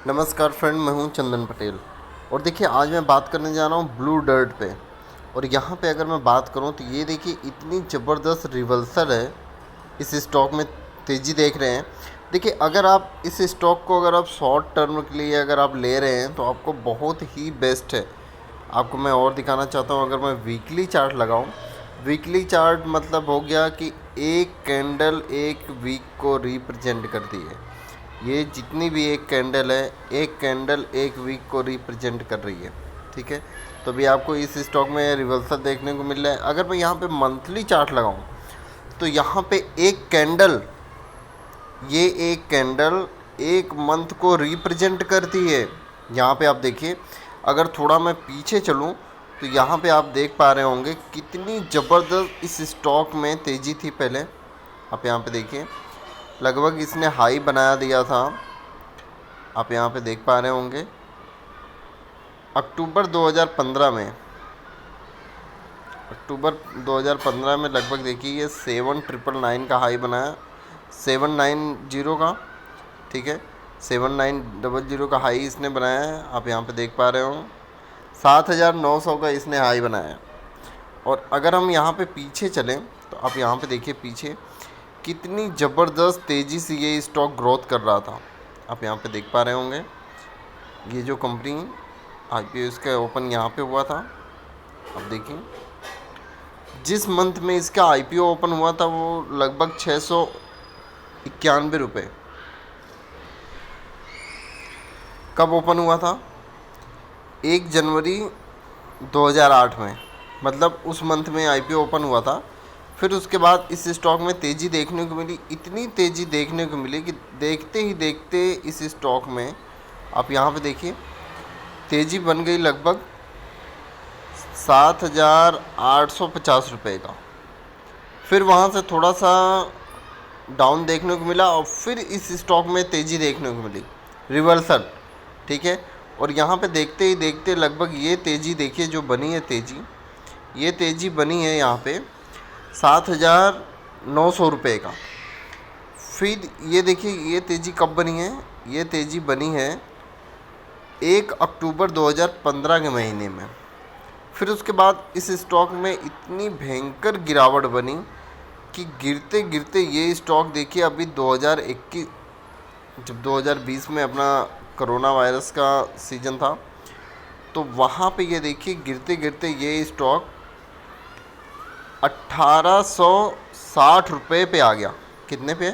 नमस्कार फ्रेंड, मैं हूं चंदन पटेल। और देखिए, आज मैं बात करने जा रहा हूं ब्लू डर्ट पे। और यहाँ पे अगर मैं बात करूं तो ये देखिए, इतनी ज़बरदस्त रिवर्सल है इस स्टॉक में। तेज़ी देख रहे हैं। देखिए, अगर आप इस स्टॉक को अगर आप शॉर्ट टर्म के लिए अगर आप ले रहे हैं तो आपको बहुत ही बेस्ट है। आपको मैं और दिखाना चाहता हूँ, अगर मैं वीकली चार्ट लगाऊँ, वीकली चार्ट मतलब हो गया कि एक कैंडल एक वीक को रिप्रेजेंट करती है। ये जितनी भी एक कैंडल है, एक कैंडल एक वीक को रिप्रेजेंट कर रही है। ठीक है, तो अभी आपको इस स्टॉक में रिवर्सल देखने को मिल रहा है। अगर मैं यहाँ पे मंथली चार्ट लगाऊं तो यहाँ पे एक कैंडल, ये एक कैंडल एक मंथ को रिप्रेजेंट करती है। यहाँ पे आप देखिए, अगर थोड़ा मैं पीछे चलूँ तो यहाँ पे आप देख पा रहे होंगे कितनी ज़बरदस्त इस स्टॉक में तेज़ी थी। पहले आप यहाँ पे देखिए, लगभग इसने हाई बना दिया था। आप यहाँ पे देख पा रहे होंगे अक्टूबर 2015 में, अक्टूबर 2015 में लगभग देखिए ये 7999 का हाई बनाया, 790 का। ठीक है, 7900 का हाई इसने बनाया है। आप यहाँ पे देख पा रहे हो 7900 का इसने हाई बनाया है। और अगर हम यहाँ पे पीछे चलें तो आप यहाँ पे देखिए पीछे कितनी ज़बरदस्त तेज़ी से ये स्टॉक ग्रोथ कर रहा था। आप यहाँ पे देख पा रहे होंगे, ये जो कंपनी IPO इसका ओपन यहाँ पे हुआ था। अब देखिए, जिस मंथ में इसका IPO ओपन हुआ था वो लगभग 691 रुपये। कब ओपन हुआ था? 1 जनवरी 2008 में, मतलब उस मंथ में IPO ओपन हुआ था। फिर उसके बाद इस स्टॉक में तेज़ी देखने को मिली, इतनी तेज़ी देखने को मिली कि देखते ही देखते इस स्टॉक में आप यहाँ पे देखिए तेज़ी बन गई लगभग 7,850 रुपये का। फिर वहाँ से थोड़ा सा डाउन देखने को मिला और फिर इस स्टॉक में तेज़ी देखने को मिली, रिवर्सल। ठीक है, और यहाँ पे देखते ही देखते लगभग ये तेज़ी देखिए जो बनी है तेज़ी, ये तेज़ी बनी है यहाँ पे 7,900 रुपये का। फिर ये देखिए ये तेज़ी कब बनी है? ये तेज़ी बनी है 1 अक्टूबर 2015 के महीने में। फिर उसके बाद इस स्टॉक में इतनी भयंकर गिरावट बनी कि गिरते गिरते ये स्टॉक देखिए अभी 2021, जब 2020 में अपना कोरोना वायरस का सीज़न था तो वहाँ पे ये देखिए गिरते गिरते ये स्टॉक 1860 रुपये पे आ गया। कितने पे?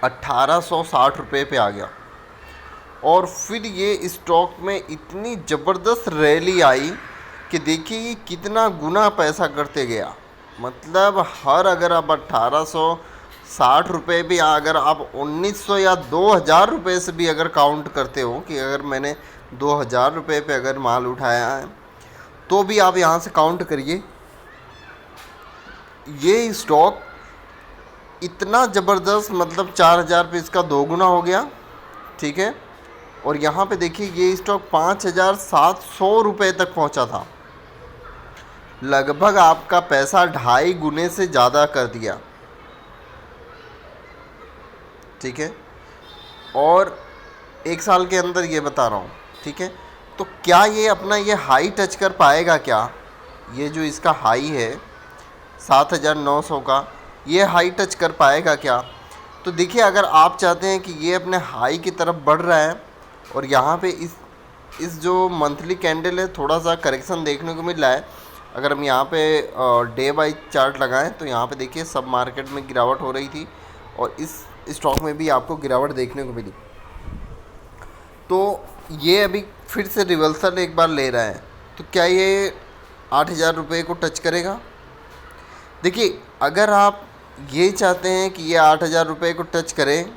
1860 रुपये पे आ गया। और फिर ये स्टॉक में इतनी ज़बरदस्त रैली आई कि देखिए ये कितना गुना पैसा करते गया। मतलब हर, अगर आप 1860 रुपये भी, अगर आप 1900 या 2000 रुपये से भी अगर काउंट करते हो कि अगर मैंने 2000 रुपये पे अगर माल उठाया है तो भी आप यहाँ से काउंट करिए, ये स्टॉक इतना ज़बरदस्त, मतलब 4000 पे इसका 2 गुना हो गया। ठीक है, और यहाँ पे देखिए ये स्टॉक 5700 रुपये तक पहुँचा था। लगभग आपका पैसा 2.5 गुने से ज़्यादा कर दिया। ठीक है, और 1 साल के अंदर ये बता रहा हूँ। ठीक है, तो क्या ये अपना ये हाई टच कर पाएगा क्या? ये जो इसका हाई है 7,900 का, ये हाई टच कर पाएगा क्या? तो देखिए, अगर आप चाहते हैं कि ये अपने हाई की तरफ बढ़ रहा है और यहाँ पे इस जो मंथली कैंडल है थोड़ा सा करेक्शन देखने को मिल रहा है। अगर हम यहाँ पे डे बाई चार्ट लगाएं तो यहाँ पे देखिए सब मार्केट में गिरावट हो रही थी और इस स्टॉक में भी आपको गिरावट देखने को मिली। तो ये अभी फिर से रिवर्सल एक बार ले रहा है, तो क्या ये 8,000 रुपये को टच करेगा? देखिए, अगर आप ये चाहते हैं कि ये 8,000 रुपये को टच करें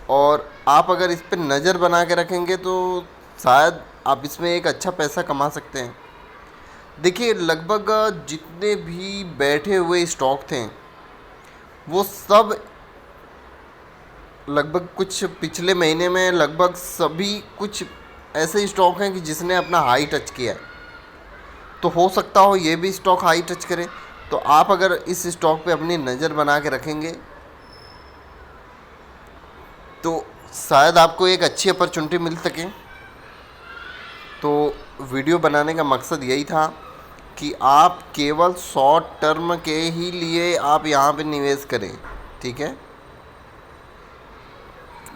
और आप अगर इस पर नज़र बना के रखेंगे तो शायद आप इसमें एक अच्छा पैसा कमा सकते हैं। देखिए, लगभग जितने भी बैठे हुए स्टॉक थे वो सब लगभग कुछ पिछले महीने में लगभग सभी कुछ ऐसे स्टॉक हैं कि जिसने अपना हाई टच किया है। तो हो सकता हो ये भी स्टॉक हाई टच करे। तो आप अगर इस स्टॉक पे अपनी नज़र बना के रखेंगे तो शायद आपको एक अच्छी अपॉर्चुनिटी मिल सके। तो वीडियो बनाने का मकसद यही था कि आप केवल शॉर्ट टर्म के ही लिए आप यहाँ पे निवेश करें, ठीक है।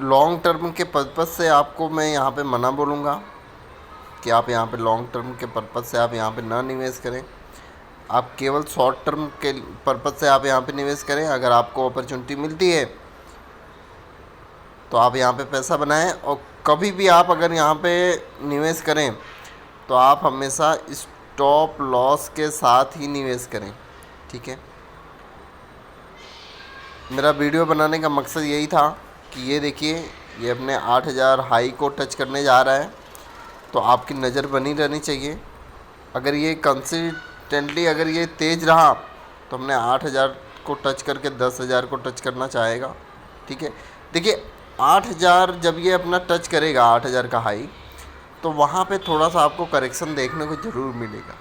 लॉन्ग टर्म के पर्पज़ से आपको मैं यहाँ पे मना बोलूँगा कि आप यहाँ पे लॉन्ग टर्म के पर्पज़ से आप यहाँ पे ना निवेश करें। आप केवल शॉर्ट टर्म के पर्पज़ से आप यहाँ पे निवेश करें। अगर आपको अपॉर्चुनिटी मिलती है तो आप यहाँ पे पैसा बनाएं, और कभी भी आप अगर यहाँ पे निवेश करें तो आप हमेशा स्टॉप लॉस के साथ ही निवेश करें, ठीक है। मेरा वीडियो बनाने का मकसद यही था कि ये देखिए, ये अपने 8000 हाई को टच करने जा रहा है, तो आपकी नज़र बनी रहनी चाहिए। अगर ये कंसिस्टेंटली अगर ये तेज़ रहा तो हमने 8000 को टच करके 10,000 को टच करना चाहेगा, ठीक है। देखिए 8000 जब ये अपना टच करेगा 8000 का हाई, तो वहाँ पे थोड़ा सा आपको करेक्शन देखने को ज़रूर मिलेगा।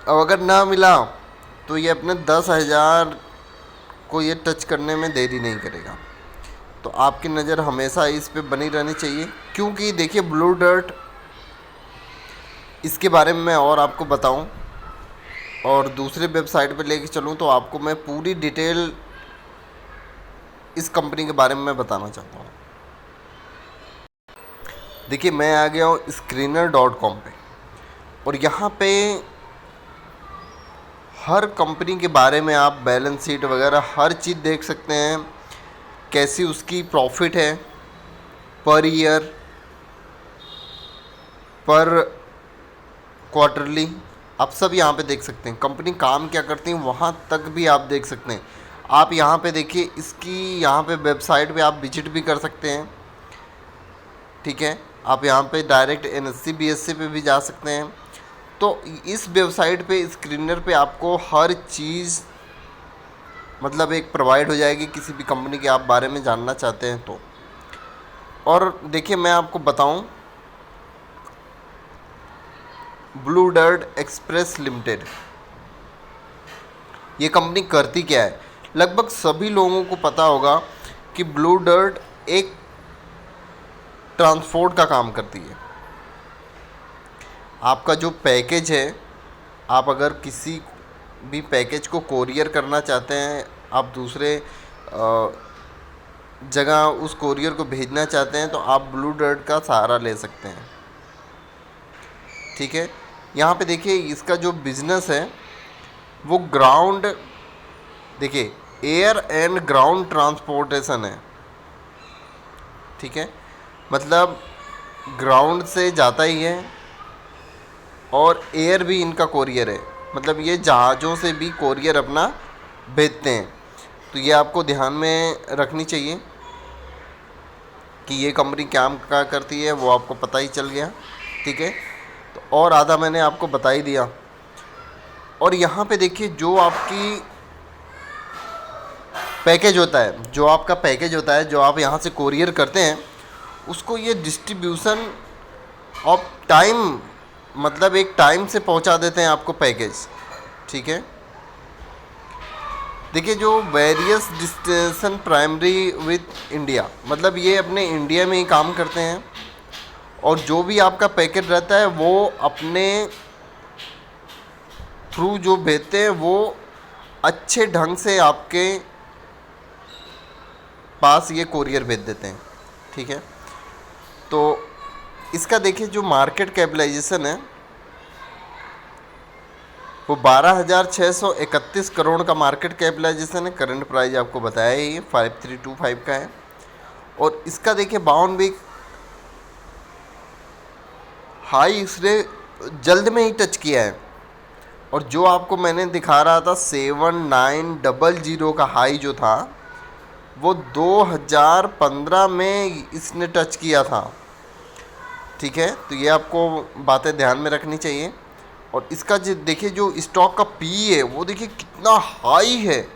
अब अगर ना मिला तो ये अपने 10,000 को ये टच करने में देरी नहीं करेगा। तो आपकी नज़र हमेशा इस पे बनी रहनी चाहिए, क्योंकि देखिए ब्लू डर्ट, इसके बारे में मैं और आपको बताऊं और दूसरे वेबसाइट पे लेके चलूं तो आपको मैं पूरी डिटेल इस कंपनी के बारे में मैं बताना चाहता हूं। देखिए मैं आ गया हूँ screener.com पे, और यहाँ पे हर कंपनी के बारे में आप बैलेंस शीट वगैरह हर चीज़ देख सकते हैं, कैसी उसकी प्रॉफिट है पर ईयर, पर क्वार्टरली, आप सब यहाँ पे देख सकते हैं। कंपनी काम क्या करती है वहाँ तक भी आप देख सकते हैं। आप यहाँ पे देखिए, इसकी यहाँ पे वेबसाइट पे आप विजिट भी कर सकते हैं, ठीक है। आप यहाँ पे डायरेक्ट NSE BSE पे भी जा सकते हैं। तो इस वेबसाइट पे स्क्रीनर पे आपको हर चीज़ मतलब एक प्रोवाइड हो जाएगी, किसी भी कंपनी के आप बारे में जानना चाहते हैं तो। और देखिए मैं आपको बताऊं, ब्लू डर्ट एक्सप्रेस लिमिटेड, ये कंपनी करती क्या है। लगभग सभी लोगों को पता होगा कि ब्लू डर्ट एक ट्रांसपोर्ट का काम करती है। आपका जो पैकेज है, आप अगर किसी भी पैकेज को कोरियर करना चाहते हैं, आप दूसरे जगह उस कोरियर को भेजना चाहते हैं, तो आप ब्लू डर्ट का सहारा ले सकते हैं, ठीक है। यहाँ पे देखिए इसका जो बिज़नेस है वो ग्राउंड, देखिए एयर एंड ग्राउंड ट्रांसपोर्टेशन है, ठीक है। मतलब ग्राउंड से जाता ही है और एयर भी इनका कोरियर है, मतलब ये जहाज़ों से भी कोरियर अपना भेजते हैं। तो ये आपको ध्यान में रखनी चाहिए कि ये कंपनी क्या करती है, वो आपको पता ही चल गया, ठीक है। तो और आधा मैंने आपको बता ही दिया। और यहाँ पे देखिए जो आपकी पैकेज होता है, जो आपका पैकेज होता है, जो आप यहाँ से कोरियर करते हैं, उसको ये डिस्ट्रीब्यूशन ऑफ टाइम, मतलब एक टाइम से पहुँचा देते हैं आपको पैकेज, ठीक है। देखिए जो various distension primary with India, मतलब ये अपने इंडिया में ही काम करते हैं, और जो भी आपका पैकेट रहता है वो अपने थ्रू जो भेजते हैं वो अच्छे ढंग से आपके पास ये कोरियर भेज देते हैं, ठीक है। तो इसका देखिए जो मार्केट कैपिटलाइजेशन है वो 12,631 करोड़ का मार्केट कैपिटलाइजेशन है। करंट प्राइस आपको बताया ही 5325 का है। और इसका देखिए 52 वीक हाई इसने जल्द में ही टच किया है। और जो आपको मैंने दिखा रहा था 7900 का हाई जो था वो 2015 में इसने टच किया था, ठीक है। तो ये आपको बातें ध्यान में रखनी चाहिए। और इसका जो देखिए जो स्टॉक का पी है वो देखिए कितना हाई है,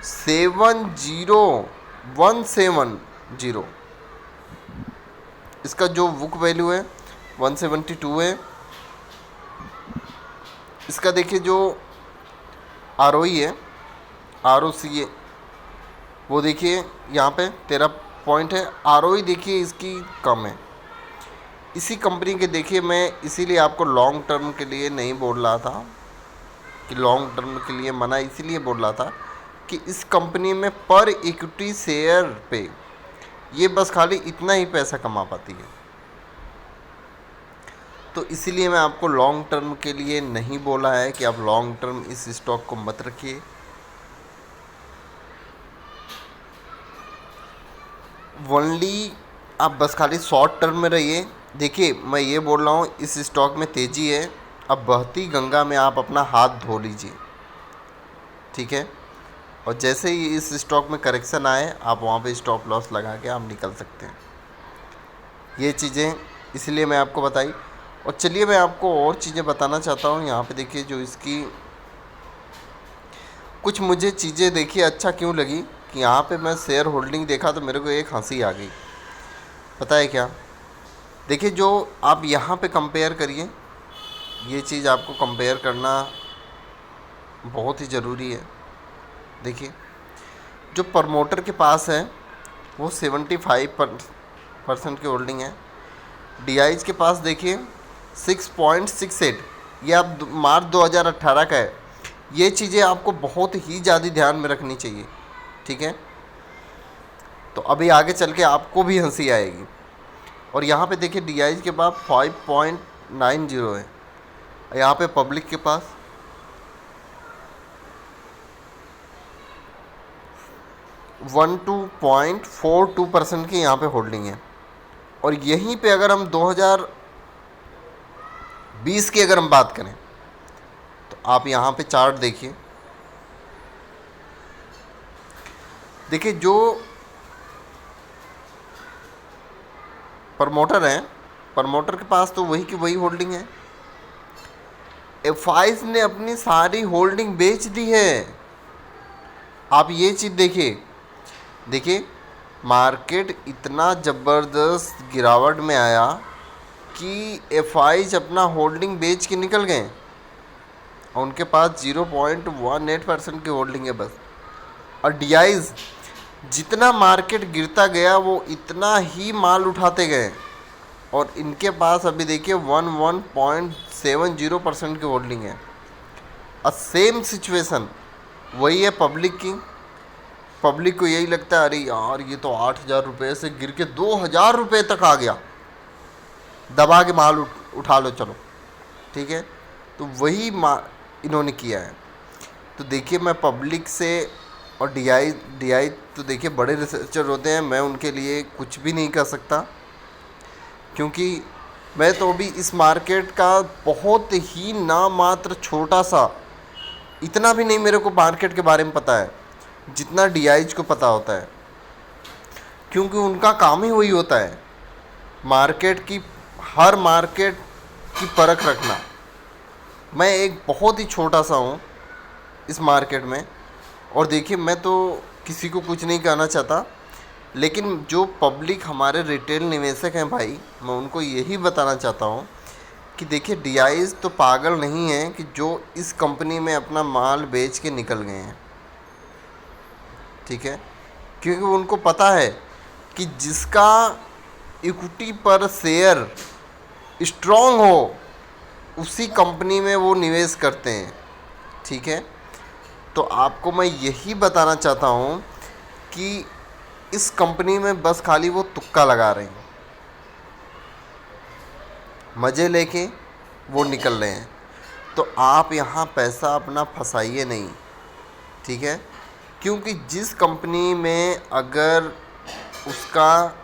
70170। इसका जो बुक वैल्यू है 172 है। इसका देखिए जो ROE है, ROC है वो देखिए यहाँ पे 13 पॉइंट है। आरओई देखिए इसकी कम है। इसी कंपनी के देखिए, मैं इसीलिए आपको लॉन्ग टर्म के लिए नहीं बोल रहा था, कि लॉन्ग टर्म के लिए मना इसीलिए बोल रहा था कि इस कंपनी में पर इक्विटी शेयर पे ये बस खाली इतना ही पैसा कमा पाती है। तो इसीलिए मैं आपको लॉन्ग टर्म के लिए नहीं बोला है कि आप लॉन्ग टर्म इस स्टॉक को मत रखिए। ओनली आप बस खाली शॉर्ट टर्म में रहिए। देखिए मैं ये बोल रहा हूँ, इस स्टॉक में तेज़ी है, अब बहती गंगा में आप अपना हाथ धो लीजिए, ठीक है। और जैसे ही इस स्टॉक में करेक्शन आए, आप वहाँ पे स्टॉप लॉस लगा के आप निकल सकते हैं। ये चीज़ें इसलिए मैं आपको बताई। और चलिए मैं आपको और चीज़ें बताना चाहता हूँ। यहाँ पे देखिए जो इसकी कुछ मुझे चीज़ें देखिए अच्छा क्यों लगी कि यहाँ पे मैं शेयर होल्डिंग देखा तो मेरे को एक हंसी आ गई। पता है क्या? देखिए जो आप यहाँ पे कंपेयर करिए, ये चीज़ आपको कंपेयर करना बहुत ही ज़रूरी है। देखिए जो प्रमोटर के पास है वो 75% की होल्डिंग है। डीआईज के पास देखिए 6.68, ये आप मार्च 2018 का है। ये चीज़ें आपको बहुत ही ज़्यादा ध्यान में रखनी चाहिए, ठीक है। तो अभी आगे चल के आपको भी हंसी आएगी। और यहाँ पे देखिए डीआईज के पास 5.90 है। यहाँ पे पब्लिक के पास 12.42% की यहाँ पे होल्डिंग है। और यहीं पे अगर हम 2020 की अगर हम बात करें तो आप यहाँ पे चार्ट देखिए। देखिए जो प्रमोटर हैं, प्रमोटर के पास तो वही की वही होल्डिंग है। एफआईज ने अपनी सारी होल्डिंग बेच दी है। आप ये चीज़ देखिए मार्केट इतना ज़बरदस्त गिरावट में आया कि एफआईज अपना होल्डिंग बेच के निकल गए और उनके पास 0.18% की होल्डिंग है बस। और डीआईज जितना मार्केट गिरता गया वो इतना ही माल उठाते गए और इनके पास अभी देखिए 11.70% की होल्डिंग है। और सेम सिचुएशन वही है पब्लिक की। पब्लिक को यही लगता है अरे यार ये तो 8,000 रुपये से गिर के 2,000 रुपये तक आ गया, दबा के माल उठा लो चलो, ठीक है। तो वही इन्होंने किया है। तो देखिए मैं पब्लिक से और डीआई तो देखिए बड़े रिसर्चर होते हैं, मैं उनके लिए कुछ भी नहीं कर सकता क्योंकि मैं तो अभी इस मार्केट का बहुत ही नामात्र छोटा सा, इतना भी नहीं मेरे को मार्केट के बारे में पता है जितना डीआईज को पता होता है, क्योंकि उनका काम ही वही होता है मार्केट की, हर मार्केट की परख रखना। मैं एक बहुत ही छोटा सा हूँ इस मार्केट में। और देखिए मैं तो किसी को कुछ नहीं कहना चाहता, लेकिन जो पब्लिक हमारे रिटेल निवेशक हैं भाई, मैं उनको यही बताना चाहता हूँ कि देखिए डीआईज तो पागल नहीं है कि जो इस कंपनी में अपना माल बेच के निकल गए हैं, ठीक है। क्योंकि उनको पता है कि जिसका इक्विटी पर शेयर स्ट्रॉन्ग हो उसी कंपनी में वो निवेश करते हैं, ठीक है। तो आपको मैं यही बताना चाहता हूँ कि इस कंपनी में बस खाली वो तुक्का लगा रहे हैं, मज़े लेके वो निकल रहे हैं। तो आप यहाँ पैसा अपना फंसाइए नहीं, ठीक है। क्योंकि जिस कंपनी में अगर उसका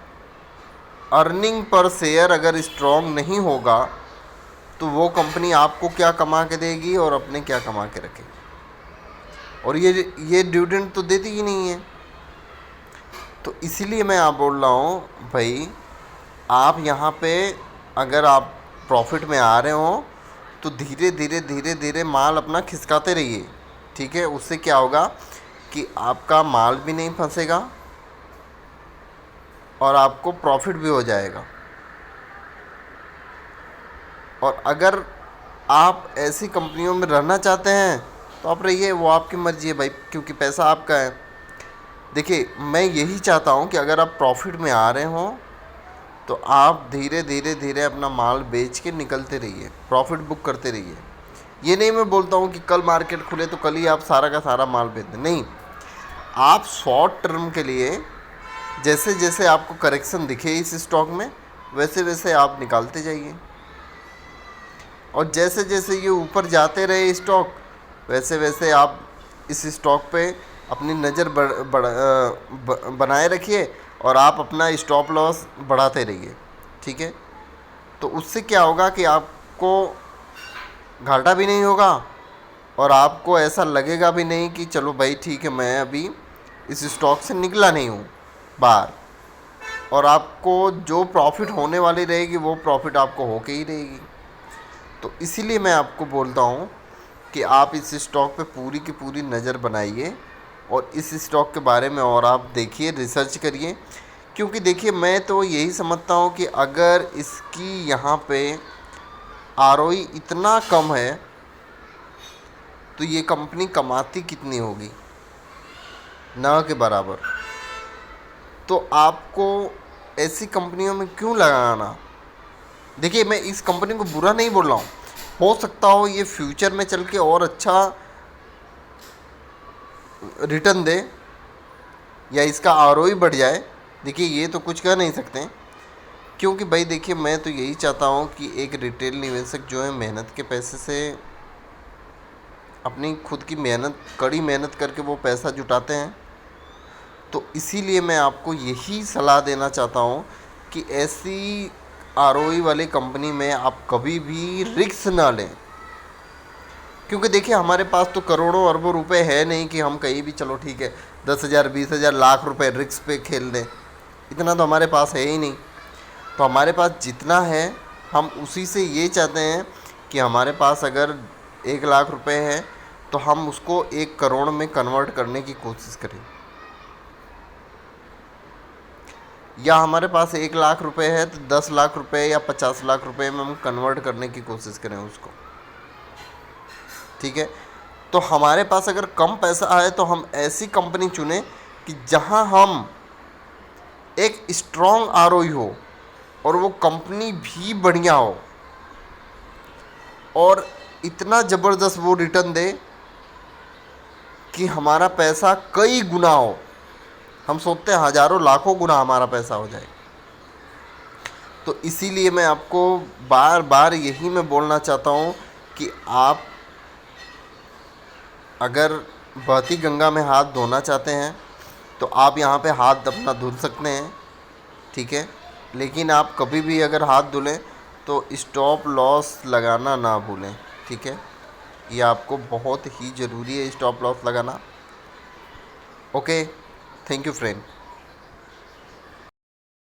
अर्निंग पर शेयर अगर स्ट्रॉन्ग नहीं होगा तो वो कंपनी आपको क्या कमा के देगी और अपने क्या कमा के रखेगी। और ये डिविडेंड तो देती ही नहीं है। तो इसीलिए मैं आप बोल रहा हूँ भाई, आप यहाँ पे अगर आप प्रॉफिट में आ रहे हो तो धीरे धीरे माल अपना खिसकाते रहिए, ठीक है। उससे क्या होगा कि आपका माल भी नहीं फंसेगा और आपको प्रॉफिट भी हो जाएगा। और अगर आप ऐसी कंपनियों में रहना चाहते हैं तो आप रहिए, वो आपकी मर्ज़ी है भाई, क्योंकि पैसा आपका है। देखिए मैं यही चाहता हूँ कि अगर आप प्रॉफिट में आ रहे हों तो आप धीरे धीरे धीरे अपना माल बेच के निकलते रहिए, प्रॉफिट बुक करते रहिए। ये नहीं मैं बोलता हूँ कि कल मार्केट खुले तो कल ही आप सारा का सारा माल बेच दें, नहीं। आप शॉर्ट टर्म के लिए जैसे जैसे आपको करेक्शन दिखे इस स्टॉक में वैसे वैसे आप निकालते जाइए, और जैसे जैसे ये ऊपर जाते रहे स्टॉक वैसे वैसे आप इस स्टॉक पे अपनी नज़र बनाए रखिए और आप अपना स्टॉप लॉस बढ़ाते रहिए, ठीक है। तो उससे क्या होगा कि आपको घाटा भी नहीं होगा और आपको ऐसा लगेगा भी नहीं कि चलो भाई ठीक है मैं अभी इस स्टॉक से निकला नहीं हूँ बाहर, और आपको जो प्रॉफिट होने वाली रहेगी वो प्रॉफिट आपको होके ही रहेगी। तो इसीलिए मैं आपको बोलता हूँ कि आप इस स्टॉक पे पूरी की पूरी नज़र बनाइए और इस स्टॉक के बारे में और आप देखिए, रिसर्च करिए। क्योंकि देखिए मैं तो यही समझता हूँ कि अगर इसकी यहाँ पे आरओई इतना कम है तो ये कंपनी कमाती कितनी होगी, ना के बराबर। तो आपको ऐसी कंपनियों में क्यों लगाना। देखिए मैं इस कंपनी को बुरा नहीं बोल रहा हूँ, हो सकता हो ये फ्यूचर में चल के और अच्छा रिटर्न दे या इसका आरओई बढ़ जाए। देखिए ये तो कुछ कह नहीं सकते, क्योंकि भाई देखिए मैं तो यही चाहता हूँ कि एक रिटेल निवेशक जो है मेहनत के पैसे से अपनी खुद की मेहनत, कड़ी मेहनत करके वो पैसा जुटाते हैं। तो इसीलिए मैं आपको यही सलाह देना चाहता हूँ कि ऐसी आरओई वाली कंपनी में आप कभी भी रिस्क ना लें। क्योंकि देखिए हमारे पास तो करोड़ों अरबों रुपए है नहीं कि हम कहीं भी चलो ठीक है 10,000 20,000 लाख रुपए रिस्क पे खेल दें, इतना तो हमारे पास है ही नहीं। तो हमारे पास जितना है हम उसी से ये चाहते हैं कि हमारे पास अगर 1,00,000 रुपए है तो हम उसको 1 करोड़ में कन्वर्ट करने की कोशिश करें, या हमारे पास 1,00,000 रुपए है तो 10 लाख रुपए या 50 लाख रुपए में हम कन्वर्ट करने की कोशिश करें उसको, ठीक है। तो हमारे पास अगर कम पैसा है तो हम ऐसी कंपनी चुनें कि जहां हम एक स्ट्रॉन्ग आरओई हो और वो कंपनी भी बढ़िया हो और इतना ज़बरदस्त वो रिटर्न दे कि हमारा पैसा कई गुना हो। हम सोचते हैं हज़ारों लाखों गुना हमारा पैसा हो जाए। तो इसीलिए मैं आपको बार बार यही मैं बोलना चाहता हूँ कि आप अगर बहती गंगा में हाथ धोना चाहते हैं तो आप यहाँ पे हाथ अपना धुल सकते हैं, ठीक है। लेकिन आप कभी भी अगर हाथ धुलें तो स्टॉप लॉस लगाना ना भूलें, ठीक है। ये आपको बहुत ही ज़रूरी है स्टॉप लॉस लगाना। Okay, thank you friend.